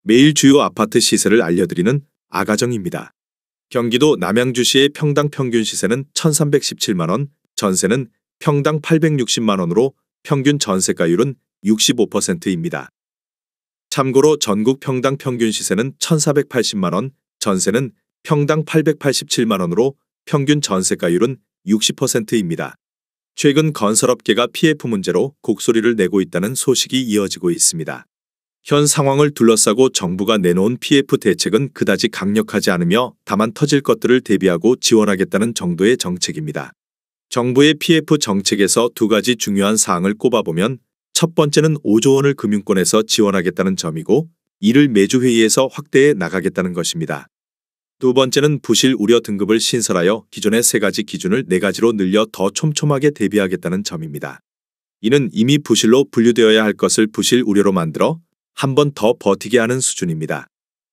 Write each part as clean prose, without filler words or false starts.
매일 주요 아파트 시세를 알려드리는 아가정입니다. 경기도 남양주시의 평당 평균 시세는 1,317만원, 전세는 평당 860만원으로 평균 전세가율은 65%입니다. 참고로 전국 평당 평균 시세는 1,480만원, 전세는 평당 887만원으로 평균 전세가율은 60%입니다. 최근 건설업계가 PF 문제로 곡소리를 내고 있다는 소식이 이어지고 있습니다. 현 상황을 둘러싸고 정부가 내놓은 PF 대책은 그다지 강력하지 않으며 다만 터질 것들을 대비하고 지원하겠다는 정도의 정책입니다. 정부의 PF 정책에서 두 가지 중요한 사항을 꼽아보면 첫 번째는 5조 원을 금융권에서 지원하겠다는 점이고 이를 매주 회의에서 확대해 나가겠다는 것입니다. 두 번째는 부실 우려 등급을 신설하여 기존의 3가지 기준을 4가지로 늘려 더 촘촘하게 대비하겠다는 점입니다. 이는 이미 부실로 분류되어야 할 것을 부실 우려로 만들어 한 번 더 버티게 하는 수준입니다.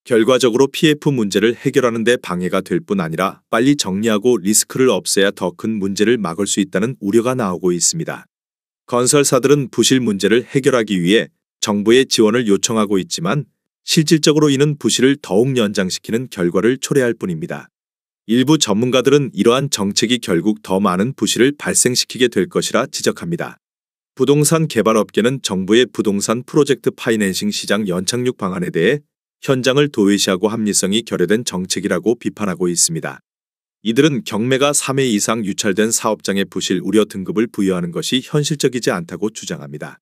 결과적으로 PF 문제를 해결하는 데 방해가 될 뿐 아니라 빨리 정리하고 리스크를 없애야 더 큰 문제를 막을 수 있다는 우려가 나오고 있습니다. 건설사들은 부실 문제를 해결하기 위해 정부의 지원을 요청하고 있지만 실질적으로 이는 부실을 더욱 연장시키는 결과를 초래할 뿐입니다. 일부 전문가들은 이러한 정책이 결국 더 많은 부실을 발생시키게 될 것이라 지적합니다. 부동산 개발업계는 정부의 부동산 프로젝트 파이낸싱 시장 연착륙 방안에 대해 현장을 도외시하고 합리성이 결여된 정책이라고 비판하고 있습니다. 이들은 경매가 3회 이상 유찰된 사업장의 부실 우려 등급을 부여하는 것이 현실적이지 않다고 주장합니다.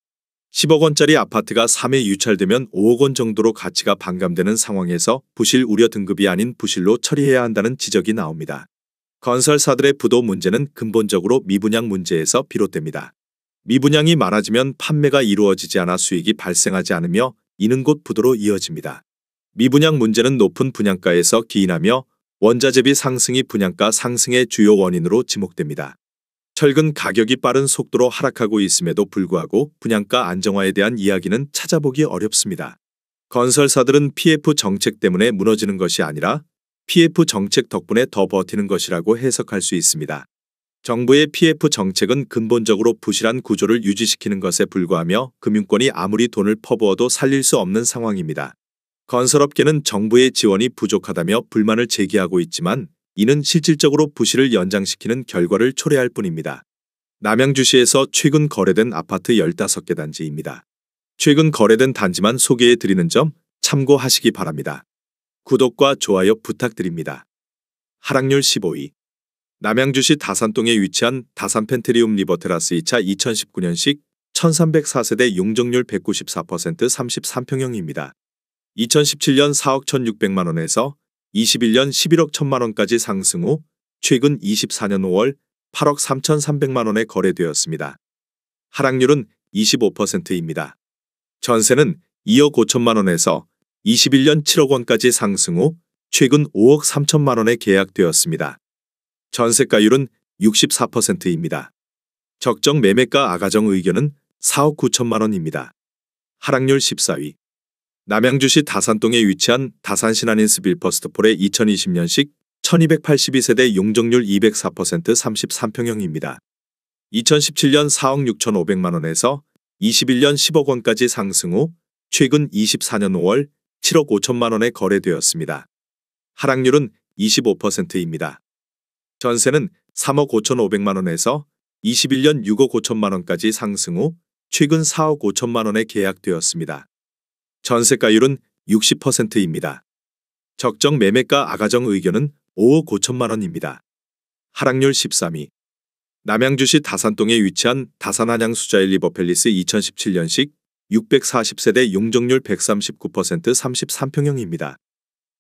10억 원짜리 아파트가 3회 유찰되면 5억 원 정도로 가치가 반감되는 상황에서 부실 우려 등급이 아닌 부실로 처리해야 한다는 지적이 나옵니다. 건설사들의 부도 문제는 근본적으로 미분양 문제에서 비롯됩니다. 미분양이 많아지면 판매가 이루어지지 않아 수익이 발생하지 않으며 이는 곧 부도로 이어집니다. 미분양 문제는 높은 분양가에서 기인하며 원자재비 상승이 분양가 상승의 주요 원인으로 지목됩니다. 철근 가격이 빠른 속도로 하락하고 있음에도 불구하고 분양가 안정화에 대한 이야기는 찾아보기 어렵습니다. 건설사들은 PF 정책 때문에 무너지는 것이 아니라 PF 정책 덕분에 더 버티는 것이라고 해석할 수 있습니다. 정부의 PF 정책은 근본적으로 부실한 구조를 유지시키는 것에 불과하며 금융권이 아무리 돈을 퍼부어도 살릴 수 없는 상황입니다. 건설업계는 정부의 지원이 부족하다며 불만을 제기하고 있지만 이는 실질적으로 부실을 연장시키는 결과를 초래할 뿐입니다. 남양주시에서 최근 거래된 아파트 15개 단지입니다. 최근 거래된 단지만 소개해 드리는 점 참고하시기 바랍니다. 구독과 좋아요 부탁드립니다. 하락률 15위. 남양주시 다산동에 위치한 다산펜트리움 리버테라스 2차 2019년식 1304세대 용적률 194% 33평형입니다. 2017년 4억 1,600만원에서 21년 11억 1,000만원까지 상승 후 최근 24년 5월 8억 3,300만원에 거래되었습니다. 하락률은 25%입니다. 전세는 2억 5천만원에서 21년 7억 원까지 상승 후 최근 5억 3천만원에 계약되었습니다. 전세가율은 64%입니다. 적정 매매가 아가정 의견은 4억 9천만원입니다. 하락률 14위. 남양주시 다산동에 위치한 다산신한인스 빌퍼스트폴의 2020년식 1282세대 용적률 204% 33평형입니다. 2017년 4억 6,500만원에서 21년 10억 원까지 상승 후 최근 24년 5월 7억 5천만원에 거래되었습니다. 하락률은 25%입니다. 전세는 3억 5,500만원에서 21년 6억 5천만원까지 상승 후 최근 4억 5천만원에 계약되었습니다. 전세가율은 60%입니다. 적정 매매가 아가정 의견은 5억 5천만원입니다. 하락률 13위. 남양주시 다산동에 위치한 다산한양수자일 리버팰리스 2017년식 640세대 용적률 139% 33평형입니다.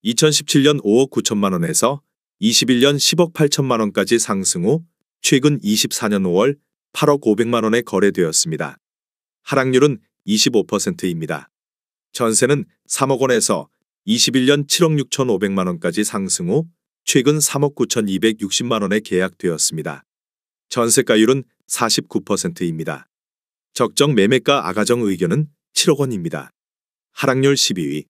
2017년 5억 9천만원에서 21년 10억 8천만원까지 상승 후 최근 24년 5월 8억 500만원에 거래되었습니다. 하락률은 25%입니다. 전세는 3억 원에서 21년 7억 6,500만원까지 상승 후 최근 3억 9,260만원에 계약되었습니다. 전세가율은 49%입니다. 적정 매매가 아가정 의견은 7억 원입니다. 하락률 12위.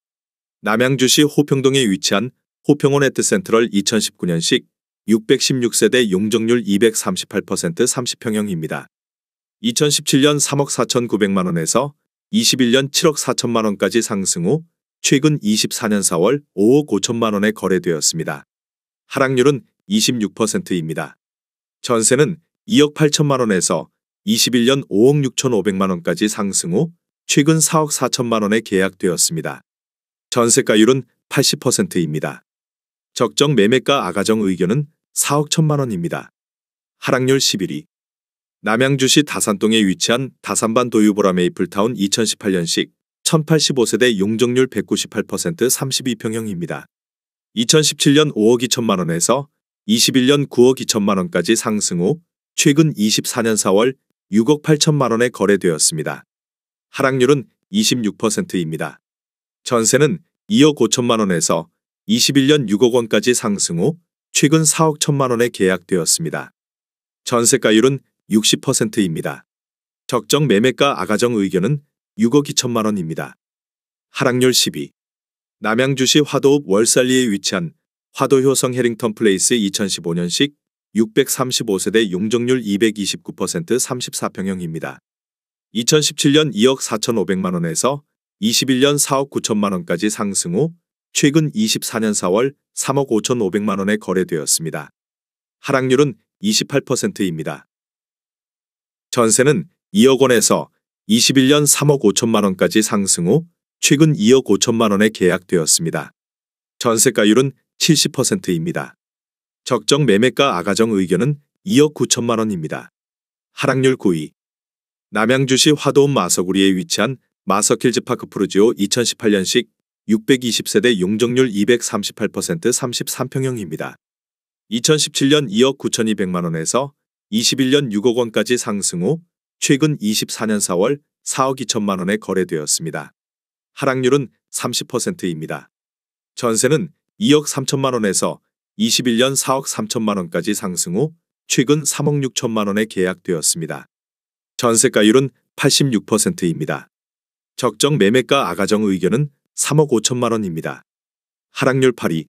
남양주시 호평동에 위치한 호평원 에트센트럴 2019년식 616세대 용적률 238% 30평형입니다. 2017년 3억 4,900만원에서 21년 7억 4천만원까지 상승 후 최근 24년 4월 5억 5천만 원에 거래되었습니다. 하락률은 26%입니다. 전세는 2억 8천만 원에서 21년 5억 6천5백만 원까지 상승 후 최근 4억 4천만 원에 계약되었습니다. 전세가율은 80%입니다. 적정 매매가 아가정 의견은 4억 1천만 원입니다. 하락률 11위. 남양주시 다산동에 위치한 다산반 도유보라 메이플타운 2018년식 1085세대 용적률 198% 32평형입니다. 2017년 5억 2천만 원에서 21년 9억 2천만 원까지 상승 후 최근 24년 4월 6억 8천만 원에 거래되었습니다. 하락률은 26%입니다. 전세는 2억 5천만 원에서 21년 6억 원까지 상승 후 최근 4억 1천만 원에 계약되었습니다. 전세가율은 60%입니다. 적정 매매가 아가정 의견은 6억 2천만 원입니다. 하락률 10위. 남양주시 화도읍 월살리에 위치한 화도효성 해링턴 플레이스 2015년식 635세대 용적률 229% 34평형입니다. 2017년 2억 4천5백만 원에서 21년 4억 9천만 원까지 상승 후 최근 24년 4월 3억 5천5백만 원에 거래되었습니다. 하락률은 28%입니다. 전세는 2억 원에서 21년 3억 5천만 원까지 상승 후 최근 2억 5천만 원에 계약되었습니다. 전세가율은 70%입니다. 적정 매매가 아가정 의견은 2억 9천만 원입니다. 하락률 9위. 남양주시 화도읍 마서구리에 위치한 마서킬즈파크 프루지오 2018년식 620세대 용적률 238% 33평형입니다. 2017년 2억 9천2백만 원에서 21년 6억 원까지 상승 후 최근 24년 4월 4억 2천만 원에 거래되었습니다. 하락률은 30%입니다. 전세는 2억 3천만 원에서 21년 4억 3천만 원까지 상승 후 최근 3억 6천만 원에 계약되었습니다. 전세가율은 86%입니다. 적정 매매가 아가정 의견은 3억 5천만 원입니다. 하락률 8위.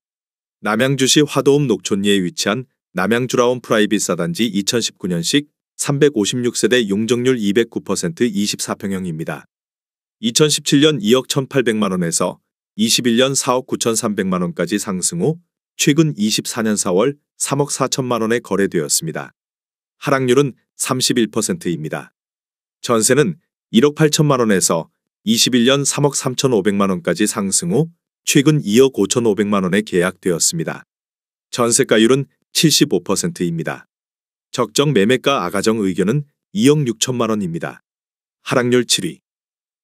남양주시 화도읍 녹촌리에 위치한 남양주라운 프라이빗 사단지 2019년식 356세대 용적률 209% 24평형입니다. 2017년 2억 1,800만 원에서 21년 4억 9천3백만 원까지 상승 후 최근 24년 4월 3억 4천만 원에 거래되었습니다. 하락률은 31%입니다. 전세는 1억 8천만 원에서 21년 3억 3천5백만 원까지 상승 후 최근 2억 5천5백만 원에 계약되었습니다. 전세가율은 75%입니다. 적정 매매가 아가정 의견은 2억 6천만 원입니다. 하락률 7위.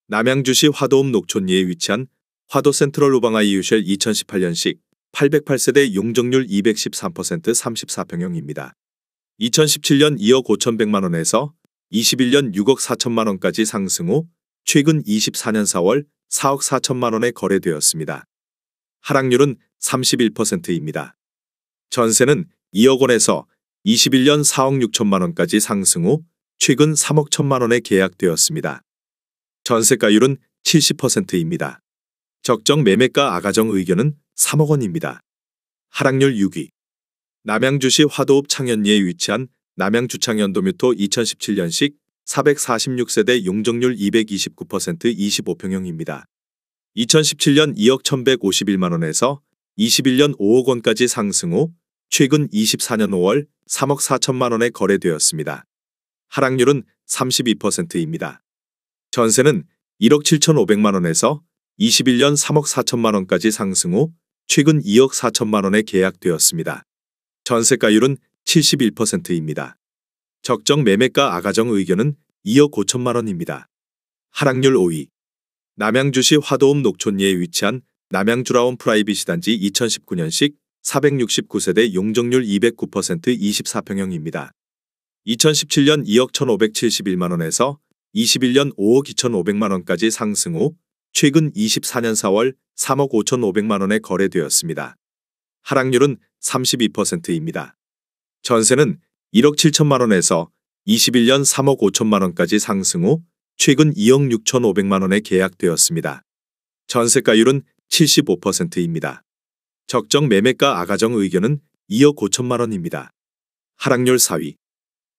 남양주시 화도읍 녹촌리에 위치한 화도 센트럴 우방아이 유쉘 2018년식 808세대 용적률 213% 34평형입니다. 2017년 2억 5천백만 원에서 21년 6억 4천만 원까지 상승 후 최근 24년 4월 4억 4천만 원에 거래되었습니다. 하락률은 31%입니다. 전세는 2억 원에서 21년 4억 6천만 원까지 상승 후 최근 3억 1천만 원에 계약되었습니다. 전세가율은 70%입니다. 적정 매매가 아가정 의견은 3억 원입니다. 하락률 6위. 남양주시 화도읍 창현리에 위치한 남양주창현도뮤토 2017년식 446세대 용적률 229% 25평형입니다. 2017년 2억 1,151만 원에서 21년 5억 원까지 상승 후 최근 24년 5월 3억 4천만 원에 거래되었습니다. 하락률은 32%입니다. 전세는 1억 7천5백만 원에서 21년 3억 4천만 원까지 상승 후 최근 2억 4천만 원에 계약되었습니다. 전세가율은 71%입니다. 적정 매매가 아가정 의견은 2억 5천만 원입니다. 하락률 5위. 남양주시 화도읍 녹촌리에 위치한 남양주라운 프라이빗 단지 2019년식 469세대 용적률 209% 24평형입니다. 2017년 2억 1,571만 원에서 21년 5억 2천5백만 원까지 상승 후 최근 24년 4월 3억 5천5백만 원에 거래되었습니다. 하락률은 32%입니다. 전세는 1억 7천만 원에서 21년 3억 5천만 원까지 상승 후 최근 2억 6천5백만 원에 계약되었습니다. 전세가율은 75%입니다. 적정 매매가 아가정 의견은 2억 5천만 원입니다. 하락률 4위.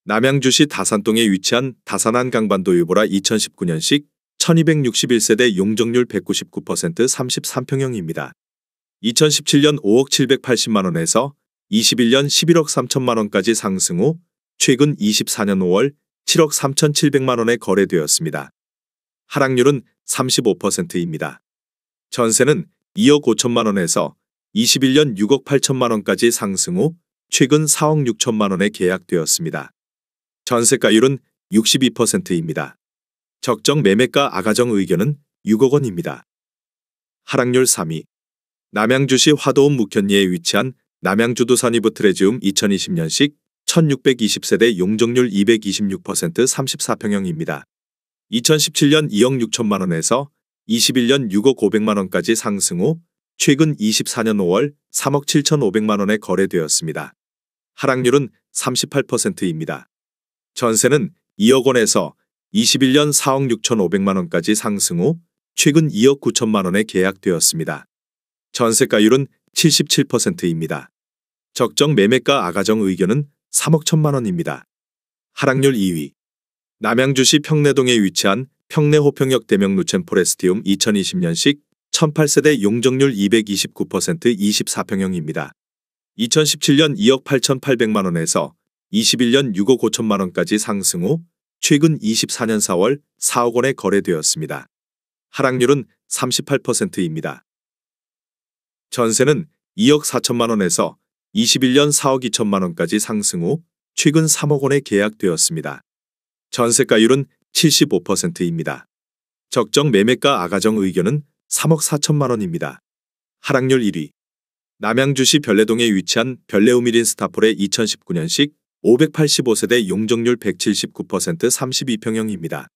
남양주시 다산동에 위치한 다산한 강반도 유보라 2019년식 1261세대 용적률 199% 33평형입니다. 2017년 5억 780만 원에서 21년 11억 3천만 원까지 상승 후 최근 24년 5월 7억 3,700만 원에 거래되었습니다. 하락률은 35%입니다. 전세는 2억 5천만 원에서 21년 6억 8천만 원까지 상승 후 최근 4억 6천만 원에 계약되었습니다. 전세가율은 62%입니다. 적정 매매가 아가정 의견은 6억 원입니다. 하락률 3위. 남양주시 화도읍 묵현리에 위치한 남양주도산이브 트레지움 2020년식 1620세대 용적률 226% 34평형입니다. 2017년 2억 6천만 원에서 21년 6억 500만 원까지 상승 후 최근 24년 5월 3억 7,500만 원에 거래되었습니다. 하락률은 38%입니다. 전세는 2억 원에서 21년 4억 6,500만 원까지 상승 후 최근 2억 9천만 원에 계약되었습니다. 전세가율은 77%입니다. 적정 매매가 아가정 의견은 3억 1천만 원입니다. 하락률 2위. 남양주시 평내동에 위치한 평내호평역 대명 루첸 포레스티움 2020년식 1008세대 용적률 229% 24평형입니다. 2017년 2억 8,800만 원에서 21년 6억 5천만 원까지 상승 후 최근 24년 4월 4억 원에 거래되었습니다. 하락률은 38%입니다. 전세는 2억 4천만 원에서 21년 4억 2천만 원까지 상승 후 최근 3억 원에 계약되었습니다. 전세가율은 75%입니다. 적정 매매가 아가정 의견은 3억 4천만 원입니다. 하락률 1위. 남양주시 별내동에 위치한 별내우미린 스타폴의 2019년식 585세대 용적률 179% 32평형입니다.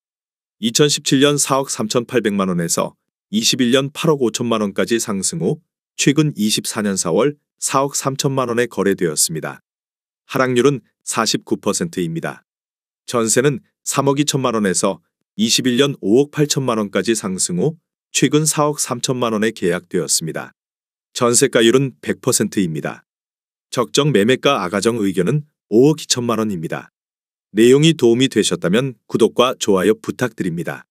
2017년 4억 3,800만 원에서 21년 8억 5천만 원까지 상승 후 최근 24년 4월 4억 3천만 원에 거래되었습니다. 하락률은 49%입니다. 전세는 3억 2천만 원에서 21년 5억 8천만 원까지 상승 후 최근 4억 3천만 원에 계약되었습니다. 전세가율은 100%입니다. 적정 매매가 아가정 의견은 5억 2천만 원입니다. 내용이 도움이 되셨다면 구독과 좋아요 부탁드립니다.